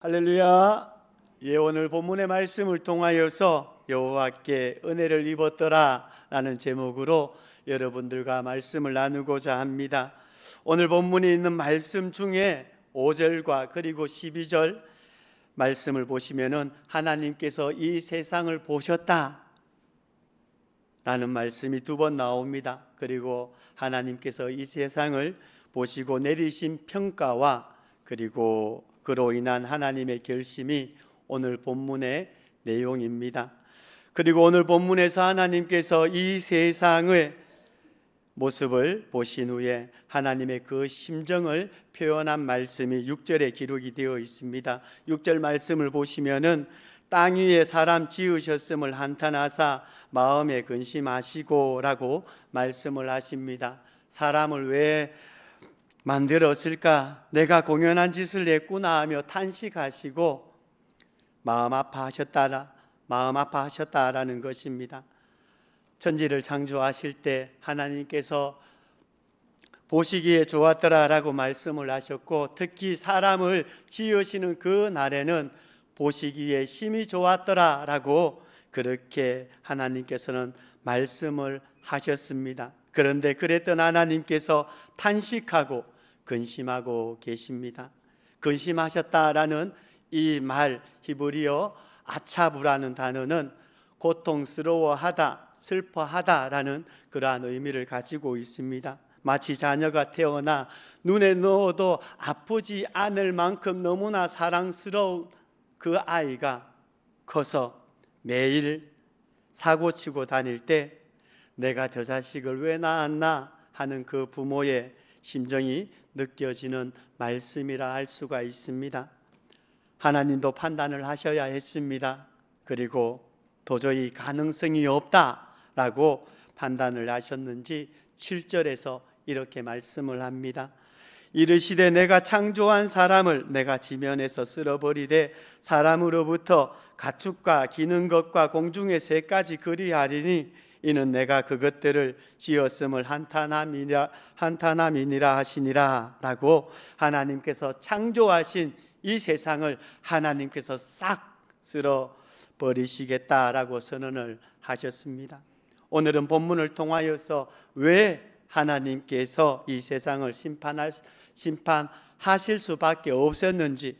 할렐루야. 오늘 본문의 말씀을 통하여서 여호와께 은혜를 입었더라 라는 제목으로 여러분들과 말씀을 나누고자 합니다. 오늘 본문에 있는 말씀 중에 5절과 그리고 12절 말씀을 보시면은 하나님께서 이 세상을 보셨다 라는 말씀이 두 번 나옵니다. 그리고 하나님께서 이 세상을 보시고 내리신 평가와 그리고 그로 인한 하나님의 결심이 오늘 본문의 내용입니다. 그리고 오늘 본문에서 하나님께서 이 세상의 모습을 보신 후에 하나님의 그 심정을 표현한 말씀이 6절에 기록이 되어 있습니다. 6절 말씀을 보시면은 땅 위에 사람 지으셨음을 한탄하사 마음에 근심하시고 라고 말씀을 하십니다. 사람을 왜 만들었을까? 내가 공연한 짓을 했구나 하며 탄식하시고 마음 아파하셨다라는 것입니다. 천지를 창조하실 때 하나님께서 보시기에 좋았더라라고 말씀을 하셨고, 특히 사람을 지으시는 그 날에는 보시기에 심히 좋았더라라고 그렇게 하나님께서는 말씀을 하셨습니다. 그런데 그랬던 하나님께서 탄식하고 근심하고 계십니다. 근심하셨다라는 이 말 히브리어 아차부라는 단어는 고통스러워하다, 슬퍼하다라는 그러한 의미를 가지고 있습니다. 마치 자녀가 태어나 눈에 넣어도 아프지 않을 만큼 너무나 사랑스러운 그 아이가 커서 매일 사고치고 다닐 때 내가 저 자식을 왜 낳았나 하는 그 부모의 심정이 느껴지는 말씀이라 할 수가 있습니다. 하나님도 판단을 하셔야 했습니다. 그리고 도저히 가능성이 없다라고 판단을 하셨는지 7절에서 이렇게 말씀을 합니다. 이르시되 내가 창조한 사람을 내가 지면에서 쓸어버리되 사람으로부터 가축과 기는 것과 공중의 새까지 그리하리니 이는 내가 그것들을 지었음을 한탄함이니라 하시니라 라고 하나님께서 창조하신 이 세상을 하나님께서 싹 쓸어버리시겠다라고 선언을 하셨습니다. 오늘은 본문을 통하여서 왜 하나님께서 이 세상을 심판하실 수밖에 없었는지,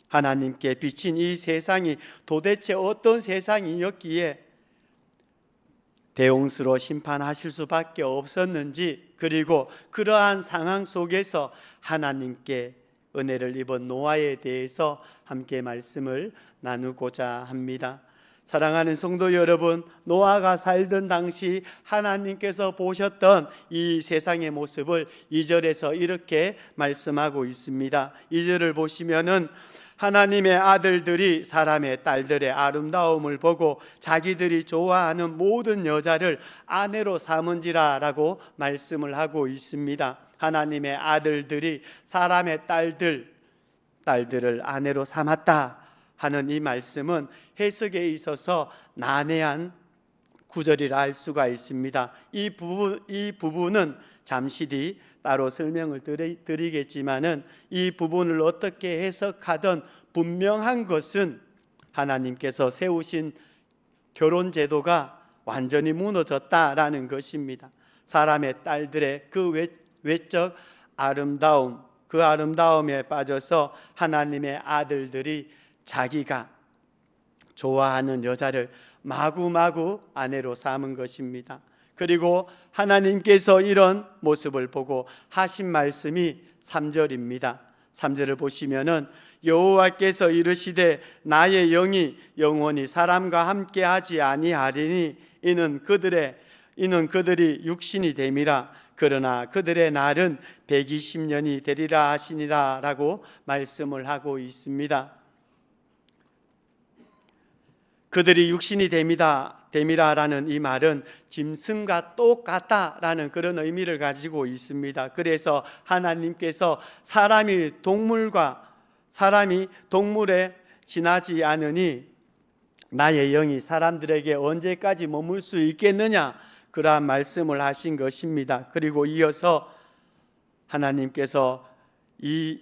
하나님께 비친 이 세상이 도대체 어떤 세상이었기에 대홍수로 심판하실 수밖에 없었는지, 그리고 그러한 상황 속에서 하나님께 은혜를 입은 노아에 대해서 함께 말씀을 나누고자 합니다. 사랑하는 성도 여러분, 노아가 살던 당시 하나님께서 보셨던 이 세상의 모습을 2절에서 이렇게 말씀하고 있습니다. 2절을 보시면은 하나님의 아들들이 사람의 딸들의 아름다움을 보고 자기들이 좋아하는 모든 여자를 아내로 삼은지라 라고 말씀을 하고 있습니다. 하나님의 아들들이 사람의 딸들을 아내로 삼았다 하는 이 말씀은 해석에 있어서 난해한 구절이라 할 수가 있습니다. 이 부분은 잠시 뒤 따로 설명을 드리겠지만은 이 부분을 어떻게 해석하든 분명한 것은 하나님께서 세우신 결혼 제도가 완전히 무너졌다라는 것입니다. 사람의 딸들의 그 외적 아름다움, 그 아름다움에 빠져서 하나님의 아들들이 자기가 좋아하는 여자를 마구마구 아내로 삼은 것입니다. 그리고 하나님께서 이런 모습을 보고 하신 말씀이 3절입니다. 3절을 보시면은 여호와께서 이르시되 나의 영이 영원히 사람과 함께하지 아니하리니 이는 그들이 육신이 됨이라 그러나 그들의 날은 120년이 되리라 하시니라 라고 말씀을 하고 있습니다. 그들이 육신이 됨이라라는 이 말은 짐승과 똑같다라는 그런 의미를 가지고 있습니다. 그래서 하나님께서 사람이 동물에 지나지 않으니 나의 영이 사람들에게 언제까지 머물 수 있겠느냐, 그러한 말씀을 하신 것입니다. 그리고 이어서 하나님께서 이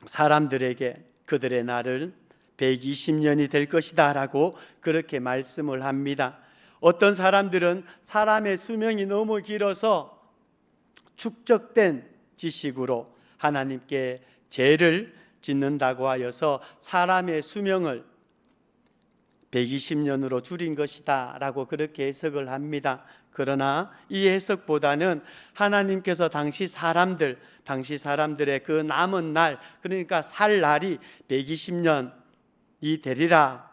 사람들에게 그들의 날은 120년이 될 것이다 라고 그렇게 말씀을 합니다. 어떤 사람들은 사람의 수명이 너무 길어서 축적된 지식으로 하나님께 죄를 짓는다고 하여서 사람의 수명을 120년으로 줄인 것이다 라고 그렇게 해석을 합니다. 그러나 이 해석보다는 하나님께서 당시 사람들의 그 남은 날, 그러니까 살 날이 120년이 되리라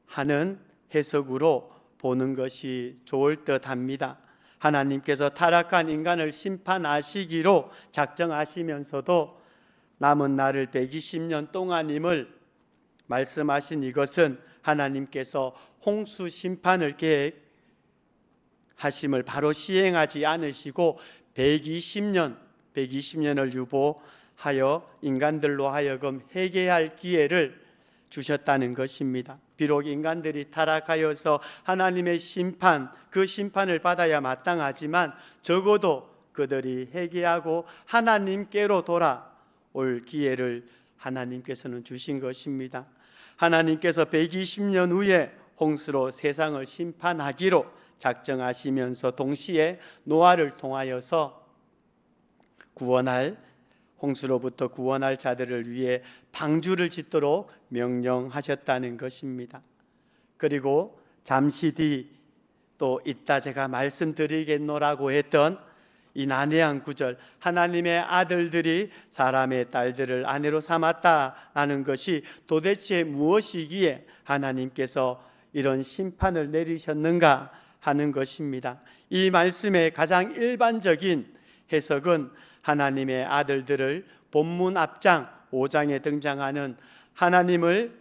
하는 해석으로 보는 것이 좋을 듯 합니다. 하나님께서 타락한 인간을 심판하시기로 작정하시면서도 남은 날을 120년 동안임을 말씀하신 이것은 하나님께서 홍수 심판을 계획하심을 바로 시행하지 않으시고 120년을 유보하여 인간들로 하여금 회개할 기회를 주셨다는 것입니다. 비록 인간들이 타락하여서 하나님의 심판, 그 심판을 받아야 마땅하지만 적어도 그들이 회개하고 하나님께로 돌아올 기회를 하나님께서는 주신 것입니다. 하나님께서 120년 후에 홍수로 세상을 심판하기로 작정하시면서 동시에 노아를 통하여서 홍수로부터 구원할 자들을 위해 방주를 짓도록 명령하셨다는 것입니다. 그리고 잠시 뒤 또 이따 제가 말씀드리겠노라고 했던 이 난해한 구절, 하나님의 아들들이 사람의 딸들을 아내로 삼았다라는 것이 도대체 무엇이기에 하나님께서 이런 심판을 내리셨는가 하는 것입니다. 이 말씀의 가장 일반적인 해석은 하나님의 아들들을 본문 앞장 5장에 등장하는 하나님을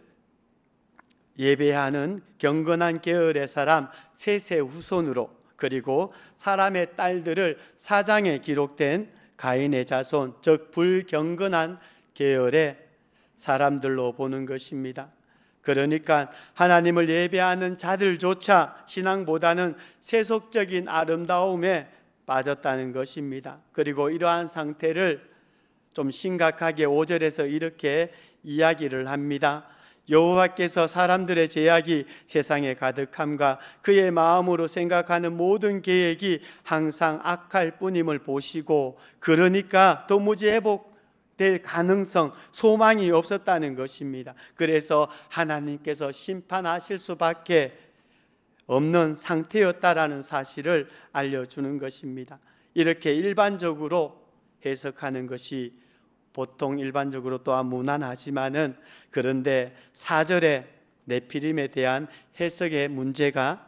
예배하는 경건한 계열의 사람 셋의 후손으로, 그리고 사람의 딸들을 4장에 기록된 가인의 자손, 즉 불경건한 계열의 사람들로 보는 것입니다. 그러니까 하나님을 예배하는 자들조차 신앙보다는 세속적인 아름다움에 빠졌다는 것입니다. 그리고 이러한 상태를 좀 심각하게 5절에서 이렇게 이야기를 합니다. 여호와께서 사람들의 죄악이 세상에 가득함과 그의 마음으로 생각하는 모든 계획이 항상 악할 뿐임을 보시고, 그러니까 도무지 회복될 가능성, 소망이 없었다는 것입니다. 그래서 하나님께서 심판하실 수밖에 없는 상태였다라는 사실을 알려주는 것입니다. 이렇게 일반적으로 해석하는 것이 보통 일반적으로 또한 무난하지만은, 그런데 4절의 네피림에 대한 해석에 문제가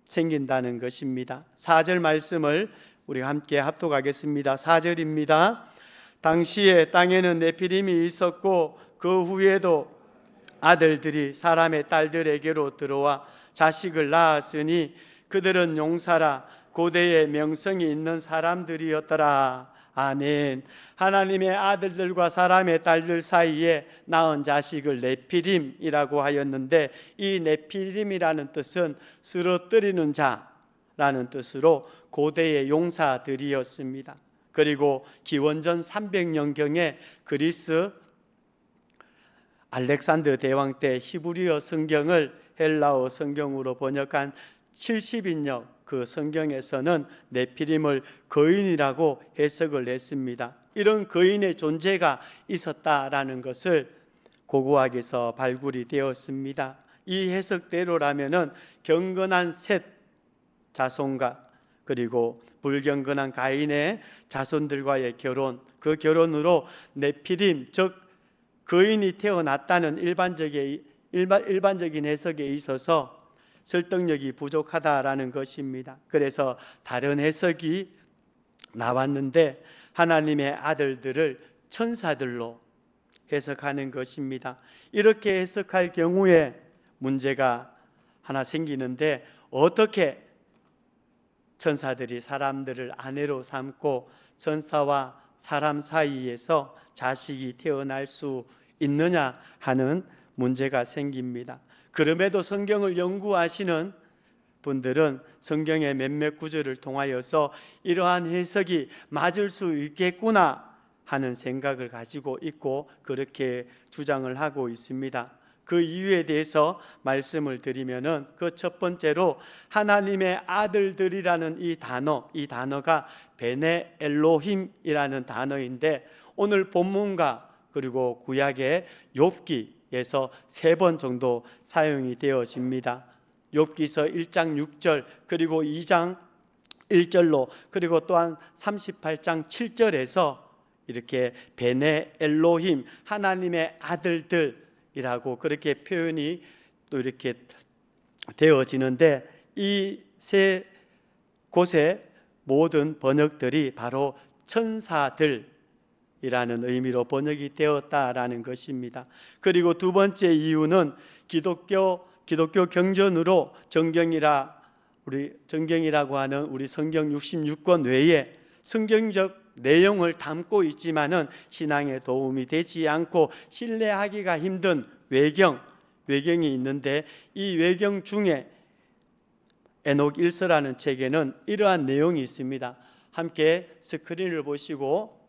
생긴다는 것입니다. 4절 말씀을 우리 함께 합독하겠습니다. 4절입니다. 당시에 땅에는 네피림이 있었고 그 후에도 아들들이 사람의 딸들에게로 들어와 자식을 낳았으니 그들은 용사라 고대에 명성이 있는 사람들이었더라. 아멘. 하나님의 아들들과 사람의 딸들 사이에 낳은 자식을 네피림이라고 하였는데, 이 네피림이라는 뜻은 쓰러뜨리는 자라는 뜻으로 고대의 용사들이었습니다. 그리고 기원전 300년경에 그리스 알렉산더 대왕 때 히브리어 성경을 헬라어 성경으로 번역한 70인역 그 성경에서는 네피림을 거인이라고 해석을 했습니다. 이런 거인의 존재가 있었다라는 것을 고고학에서 발굴이 되었습니다. 이 해석대로라면은 경건한 셋 자손과 그리고 불경건한 가인의 자손들과의 결혼, 그 결혼으로 네피림, 즉 거인이 태어났다는 일반적인 해석에 있어서 설득력이 부족하다라는 것입니다. 그래서 다른 해석이 나왔는데 하나님의 아들들을 천사들로 해석하는 것입니다. 이렇게 해석할 경우에 문제가 하나 생기는데, 어떻게 천사들이 사람들을 아내로 삼고 천사와 사람 사이에서 자식이 태어날 수 있느냐 하는 문제가 생깁니다. 그럼에도 성경을 연구하시는 분들은 성경의 몇몇 구절을 통하여서 이러한 해석이 맞을 수 있겠구나 하는 생각을 가지고 있고 그렇게 주장을 하고 있습니다. 그 이유에 대해서 말씀을 드리면은 그 첫 번째로 하나님의 아들들이라는 이 단어가 베네 엘로힘이라는 단어인데 오늘 본문과 그리고 구약의 욥기에서 3번 정도 사용이 되어집니다. 욥기서 1장 6절 그리고 2장 1절로 그리고 또한 38장 7절에서 이렇게 베네 엘로힘 하나님의 아들들이라고 그렇게 표현이 또 이렇게 되어지는데 이 세 곳의 모든 번역들이 바로 천사들이라는 의미로 번역이 되었다라는 것입니다. 그리고 두 번째 이유는 기독교 경전으로 정경이라고 하는 우리 성경 66권 외에 성경적 내용을 담고 있지만은 신앙에 도움이 되지 않고 신뢰하기가 힘든 외경이 있는데 이 외경 중에 에녹 1서라는 책에는 이러한 내용이 있습니다. 함께 스크린을 보시고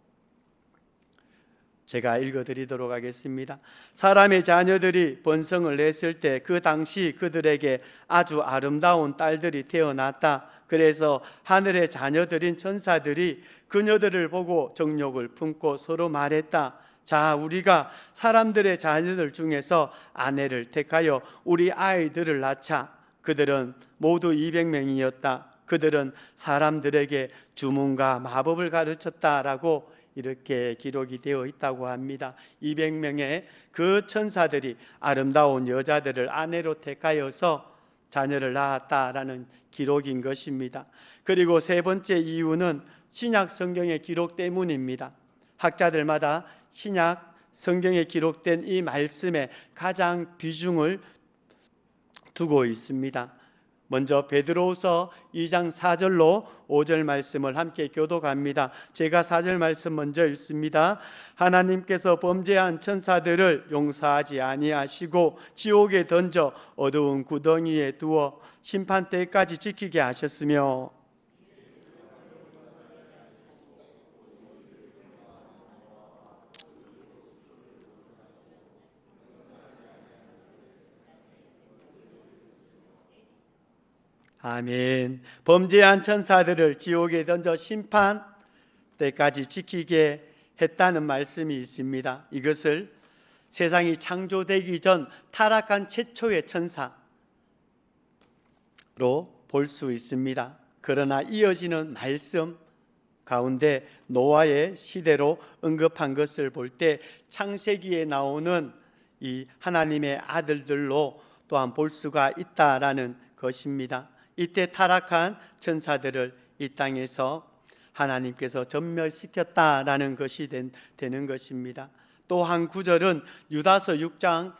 제가 읽어드리도록 하겠습니다. 사람의 자녀들이 번성을 했을 때 그 당시 그들에게 아주 아름다운 딸들이 태어났다. 그래서 하늘의 자녀들인 천사들이 그녀들을 보고 정욕을 품고 서로 말했다. 자, 우리가 사람들의 자녀들 중에서 아내를 택하여 우리 아이들을 낳자. 그들은 모두 200명이었다. 그들은 사람들에게 주문과 마법을 가르쳤다라고 이렇게 기록이 되어 있다고 합니다. 200명의 그 천사들이 아름다운 여자들을 아내로 택하여서 자녀를 낳았다라는 기록인 것입니다. 그리고 세 번째 이유는 신약 성경의 기록 때문입니다. 학자들마다 신약 성경에 기록된 이 말씀에 가장 비중을 두고 있습니다. 먼저 베드로후서 2장 4절로 5절 말씀을 함께 교독합니다. 제가 4절 말씀 먼저 읽습니다. 하나님께서 범죄한 천사들을 용서하지 아니하시고 지옥에 던져 어두운 구덩이에 두어 심판 때까지 지키게 하셨으며 아멘. 범죄한 천사들을 지옥에 던져 심판 때까지 지키게 했다는 말씀이 있습니다. 이것을 세상이 창조되기 전 타락한 최초의 천사로 볼 수 있습니다. 그러나 이어지는 말씀 가운데 노아의 시대로 언급한 것을 볼 때 창세기에 나오는 이 하나님의 아들들로 또한 볼 수가 있다라는 것입니다. 이때 타락한 천사들을 이 땅에서 하나님께서 전멸시켰다라는 것이 되는 것입니다. 또 한 구절은 유다서 1장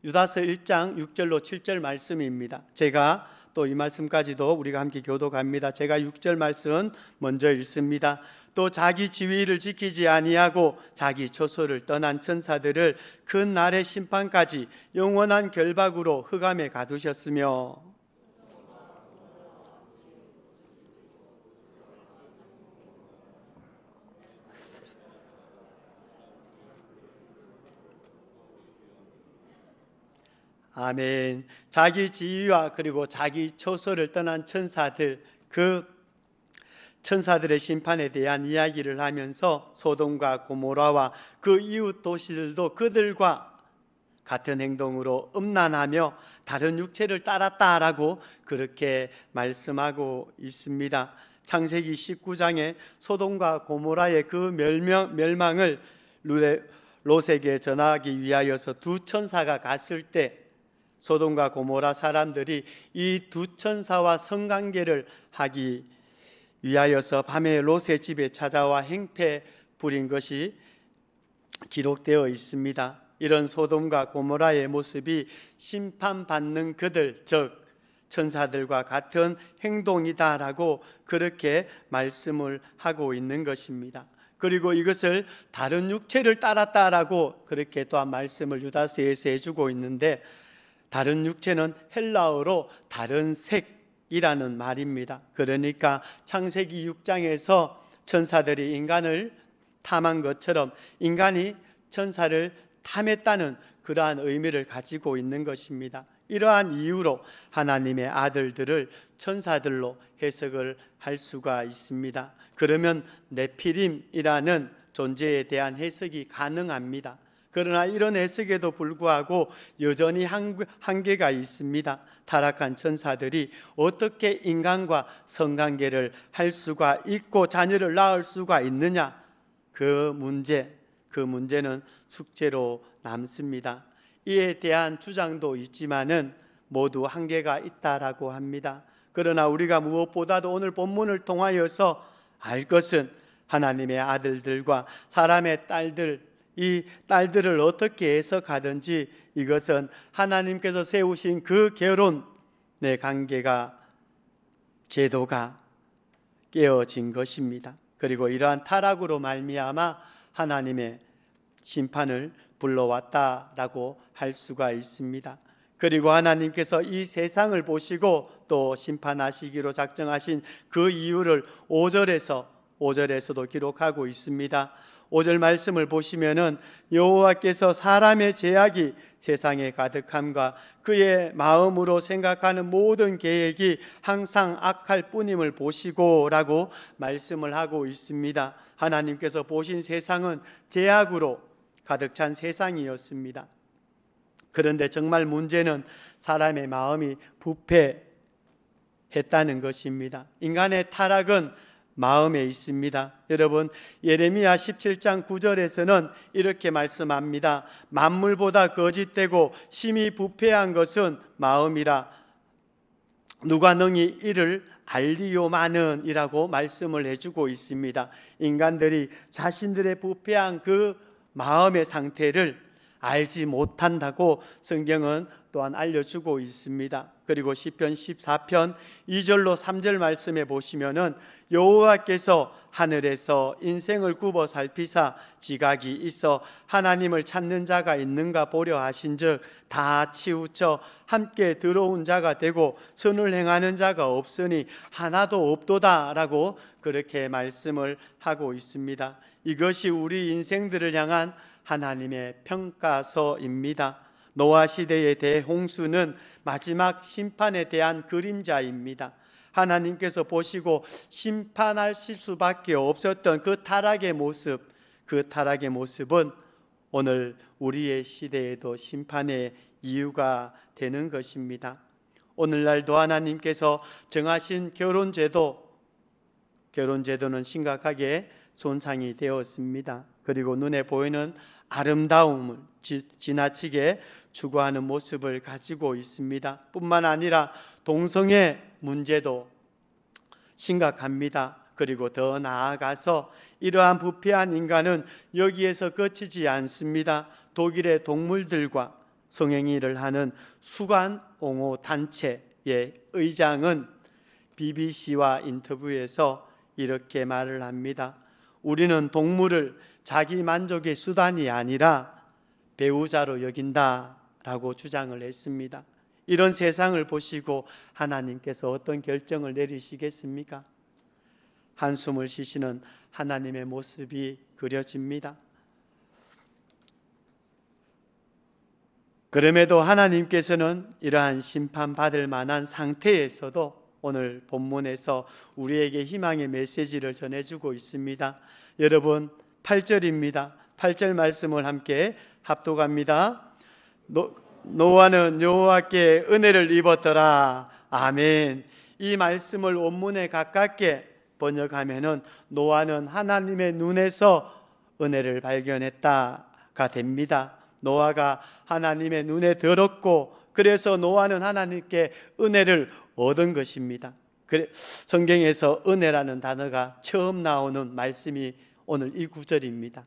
6절로 7절 말씀입니다. 제가 또 이 말씀까지도 우리가 함께 교독합니다. 제가 6절 말씀 먼저 읽습니다. 또 자기 지위를 지키지 아니하고 자기 처소를 떠난 천사들을 그 날의 심판까지 영원한 결박으로 흑암에 가두셨으며 아멘. 자기 지위와 그리고 자기 처소를 떠난 천사들, 그 천사들의 심판에 대한 이야기를 하면서 소돔과 고모라와 그 이웃 도시들도 그들과 같은 행동으로 음란하며 다른 육체를 따랐다라고 그렇게 말씀하고 있습니다. 창세기 19장에 소돔과 고모라의 그 멸망을 롯에게 전하기 위하여서 두 천사가 갔을 때 소돔과 고모라 사람들이 이 두 천사와 성관계를 하기 위하여서 밤에 롯의 집에 찾아와 행패 부린 것이 기록되어 있습니다. 이런 소돔과 고모라의 모습이 심판받는 그들, 즉 천사들과 같은 행동이다라고 그렇게 말씀을 하고 있는 것입니다. 그리고 이것을 다른 육체를 따랐다라고 그렇게 또한 말씀을 유다서에서 해주고 있는데, 다른 육체는 헬라어로 다른 색이라는 말입니다. 그러니까 창세기 6장에서 천사들이 인간을 탐한 것처럼 인간이 천사를 탐했다는 그러한 의미를 가지고 있는 것입니다. 이러한 이유로 하나님의 아들들을 천사들로 해석을 할 수가 있습니다. 그러면 네피림이라는 존재에 대한 해석이 가능합니다. 그러나 이런 해석에도 불구하고 여전히 한계가 있습니다. 타락한 천사들이 어떻게 인간과 성관계를 할 수가 있고 자녀를 낳을 수가 있느냐, 그 문제는 숙제로 남습니다. 이에 대한 주장도 있지만은 모두 한계가 있다라고 합니다. 그러나 우리가 무엇보다도 오늘 본문을 통하여서 알 것은 하나님의 아들들과 사람의 딸들, 이 딸들을 어떻게 해석하든지 이것은 하나님께서 세우신 그 결혼의 관계가, 제도가 깨어진 것입니다. 그리고 이러한 타락으로 말미암아 하나님의 심판을 불러왔다라고 할 수가 있습니다. 그리고 하나님께서 이 세상을 보시고 또 심판하시기로 작정하신 그 이유를 5절에서도 기록하고 있습니다. 5절 말씀을 보시면은 여호와께서 사람의 죄악이 세상에 가득함과 그의 마음으로 생각하는 모든 계획이 항상 악할 뿐임을 보시고라고 말씀을 하고 있습니다. 하나님께서 보신 세상은 죄악으로 가득 찬 세상이었습니다. 그런데 정말 문제는 사람의 마음이 부패했다는 것입니다. 인간의 타락은 마음에 있습니다. 여러분, 예레미야 17장 9절에서는 이렇게 말씀합니다. 만물보다 거짓되고 심히 부패한 것은 마음이라 누가 능히 이를 알리요마는 이라고 말씀을 해주고 있습니다. 인간들이 자신들의 부패한 그 마음의 상태를 알지 못한다고 성경은 또한 알려주고 있습니다. 그리고 시편 14편 2절로 3절 말씀에 보시면은 여호와께서 하늘에서 인생을 굽어 살피사 지각이 있어 하나님을 찾는 자가 있는가 보려 하신즉 다 치우쳐 함께 들어온 자가 되고 선을 행하는 자가 없으니 하나도 없도다라고 그렇게 말씀을 하고 있습니다. 이것이 우리 인생들을 향한 하나님의 평가서입니다. 노아 시대의 대홍수는 마지막 심판에 대한 그림자입니다. 하나님께서 보시고 심판하실 수밖에 없었던 그 타락의 모습은 오늘 우리의 시대에도 심판의 이유가 되는 것입니다. 오늘날도 하나님께서 정하신 결혼제도는 심각하게 손상이 되었습니다. 그리고 눈에 보이는 아름다움을 지나치게 추구하는 모습을 가지고 있습니다. 뿐만 아니라 동성애 문제도 심각합니다. 그리고 더 나아가서 이러한 부패한 인간은 여기에서 그치지 않습니다. 독일의 동물들과 성행위를 하는 수간 옹호 단체의 의장은 BBC와 인터뷰에서 이렇게 말을 합니다. 우리는 동물을 자기 만족의 수단이 아니라 배우자로 여긴다라고 주장을 했습니다. 이런 세상을 보시고 하나님께서 어떤 결정을 내리시겠습니까? 한숨을 쉬시는 하나님의 모습이 그려집니다. 그럼에도 하나님께서는 이러한 심판받을 만한 상태에서도 오늘 본문에서 우리에게 희망의 메시지를 전해주고 있습니다. 여러분, 8절입니다. 8절 말씀을 함께 합독합니다. 노아는 여호와께 은혜를 입었더라. 아멘. 이 말씀을 원문에 가깝게 번역하면은 노아는 하나님의 눈에서 은혜를 발견했다가 됩니다. 노아가 하나님의 눈에 들었고 그래서 노아는 하나님께 은혜를 얻은 것입니다. 성경에서 은혜라는 단어가 처음 나오는 말씀이 오늘 이 구절입니다.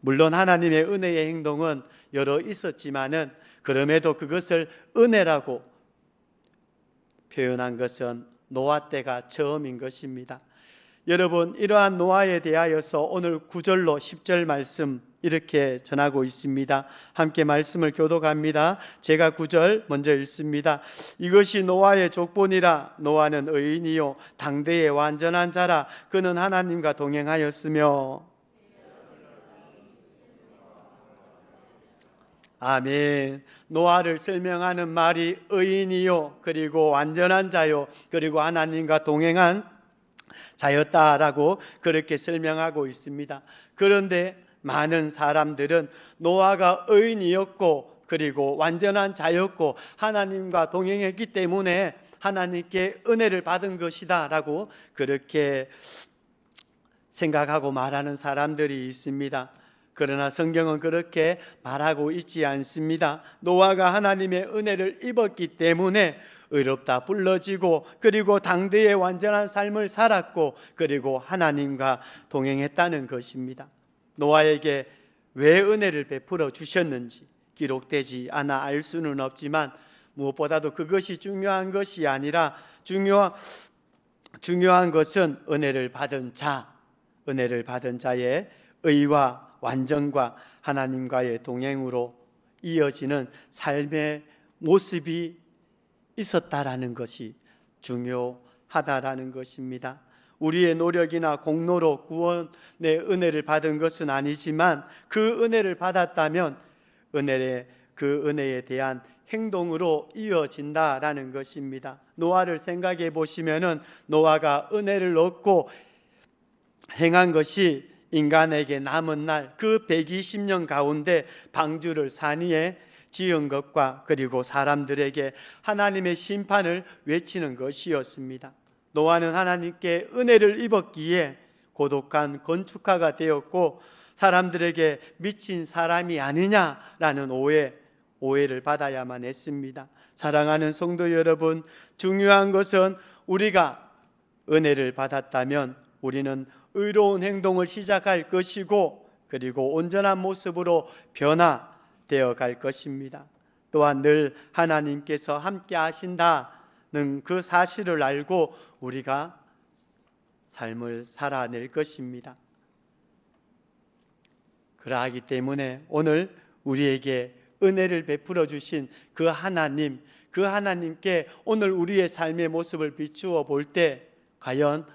물론 하나님의 은혜의 행동은 여러 있었지만은 그럼에도 그것을 은혜라고 표현한 것은 노아 때가 처음인 것입니다. 여러분, 이러한 노아에 대하여서 오늘 9절로 10절 말씀 이렇게 전하고 있습니다. 함께 말씀을 교독합니다. 제가 9절 먼저 읽습니다. 이것이 노아의 족본이라. 노아는 의인이요 당대의 완전한 자라. 그는 하나님과 동행하였으며 아멘. 노아를 설명하는 말이 의인이요, 그리고 완전한 자요, 그리고 하나님과 동행한 자였다라고 그렇게 설명하고 있습니다. 그런데 많은 사람들은 노아가 의인이었고 그리고 완전한 자였고 하나님과 동행했기 때문에 하나님께 은혜를 받은 것이다 라고 그렇게 생각하고 말하는 사람들이 있습니다. 그러나 성경은 그렇게 말하고 있지 않습니다. 노아가 하나님의 은혜를 입었기 때문에 의롭다 불러지고 그리고 당대의 완전한 삶을 살았고 그리고 하나님과 동행했다는 것입니다. 노아에게 왜 은혜를 베풀어 주셨는지 기록되지 않아 알 수는 없지만 무엇보다도 그것이 중요한 것이 아니라 중요한 것은 은혜를 받은 자의 의와 완전과 하나님과의 동행으로 이어지는 삶의 모습이 있었다라는 것이 중요하다라는 것입니다. 우리의 노력이나 공로로 구원의 은혜를 받은 것은 아니지만 그 은혜를 받았다면 그 은혜에 대한 행동으로 이어진다라는 것입니다. 노아를 생각해 보시면은 노아가 은혜를 얻고 행한 것이 인간에게 남은 날 그 120년 가운데 방주를 산 위에 지은 것과 그리고 사람들에게 하나님의 심판을 외치는 것이었습니다. 노아는 하나님께 은혜를 입었기에 고독한 건축가가 되었고 사람들에게 미친 사람이 아니냐라는 오해를 받아야만 했습니다. 사랑하는 성도 여러분, 중요한 것은 우리가 은혜를 받았다면 우리는 의로운 행동을 시작할 것이고 그리고 온전한 모습으로 변화되어 갈 것입니다. 또한 늘 하나님께서 함께 하신다는 그 사실을 알고 우리가 삶을 살아낼 것입니다. 그러하기 때문에 오늘 우리에게 은혜를 베풀어 주신 그 하나님께 오늘 우리의 삶의 모습을 비추어 볼 때 과연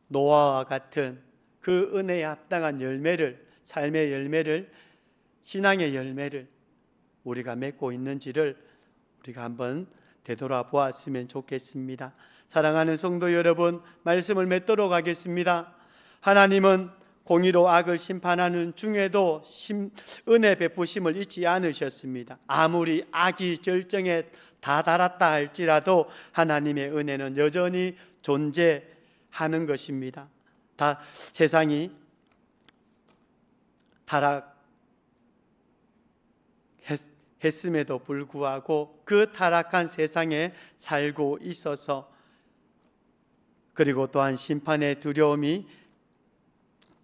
노아와 같은 그 은혜에 합당한 열매를, 삶의 열매를, 신앙의 열매를 우리가 맺고 있는지를 우리가 한번 되돌아보았으면 좋겠습니다. 사랑하는 성도 여러분, 말씀을 맺도록 하겠습니다. 하나님은 공의로 악을 심판하는 중에도 은혜 베푸심을 잊지 않으셨습니다. 아무리 악이 절정에 다다랐다 할지라도 하나님의 은혜는 여전히 존재하는 것입니다. 세상이 타락했음에도 불구하고 그 타락한 세상에 살고 있어서 그리고 또한 심판의 두려움이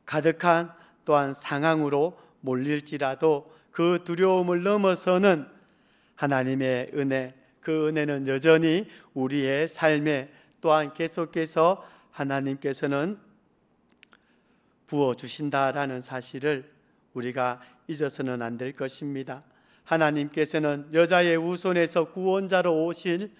가득한 또한 상황으로 몰릴지라도 그 두려움을 넘어서는 하나님의 은혜, 그 은혜는 여전히 우리의 삶에 또한 계속해서 하나님께서는 부어주신다라는 사실을 우리가 잊어서는 안 될 것입니다. 하나님께서는 여자의 후손에서 구원자로 오실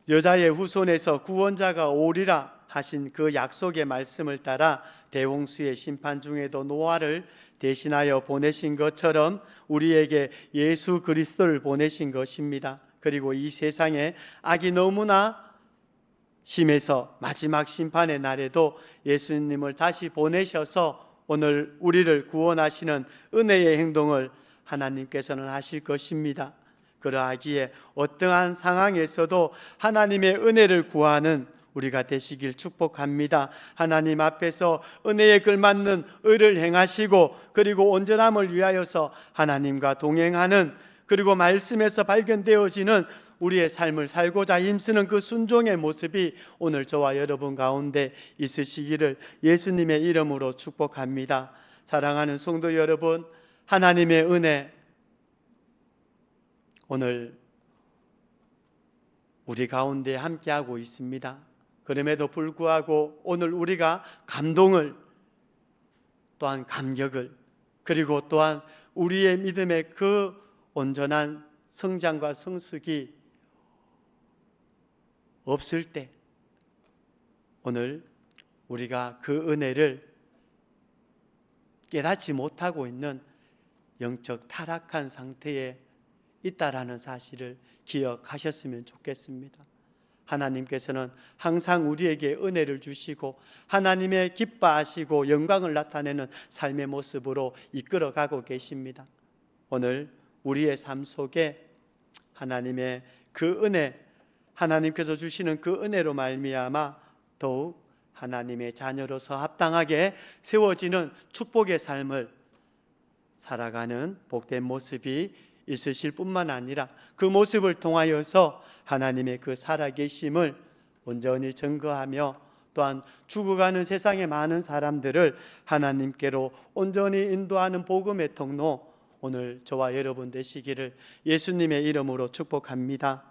여자의 후손에서 구원자가 오리라 하신 그 약속의 말씀을 따라 대홍수의 심판 중에도 노아를 대신하여 보내신 것처럼 우리에게 예수 그리스도를 보내신 것입니다. 그리고 이 세상에 악이 너무나 심해서 마지막 심판의 날에도 예수님을 다시 보내셔서 오늘 우리를 구원하시는 은혜의 행동을 하나님께서는 하실 것입니다. 그러하기에 어떠한 상황에서도 하나님의 은혜를 구하는 우리가 되시길 축복합니다. 하나님 앞에서 은혜에 걸맞는 의를 행하시고 그리고 온전함을 위하여서 하나님과 동행하는 그리고 말씀에서 발견되어지는 우리의 삶을 살고자 힘쓰는 그 순종의 모습이 오늘 저와 여러분 가운데 있으시기를 예수님의 이름으로 축복합니다. 사랑하는 성도 여러분, 하나님의 은혜 오늘 우리 가운데 함께하고 있습니다. 그럼에도 불구하고 오늘 우리가 감동을 또한 감격을 그리고 또한 우리의 믿음의 그 온전한 성장과 성숙이 없을 때 오늘 우리가 그 은혜를 깨닫지 못하고 있는 영적 타락한 상태에 있다라는 사실을 기억하셨으면 좋겠습니다. 하나님께서는 항상 우리에게 은혜를 주시고 하나님의 기뻐하시고 영광을 나타내는 삶의 모습으로 이끌어가고 계십니다. 오늘 우리의 삶 속에 하나님의 그 은혜, 하나님께서 주시는 그 은혜로 말미암아 더욱 하나님의 자녀로서 합당하게 세워지는 축복의 삶을 살아가는 복된 모습이 있으실 뿐만 아니라 그 모습을 통하여서 하나님의 그 살아계심을 온전히 증거하며 또한 죽어가는 세상의 많은 사람들을 하나님께로 온전히 인도하는 복음의 통로, 오늘 저와 여러분 되시기를 예수님의 이름으로 축복합니다.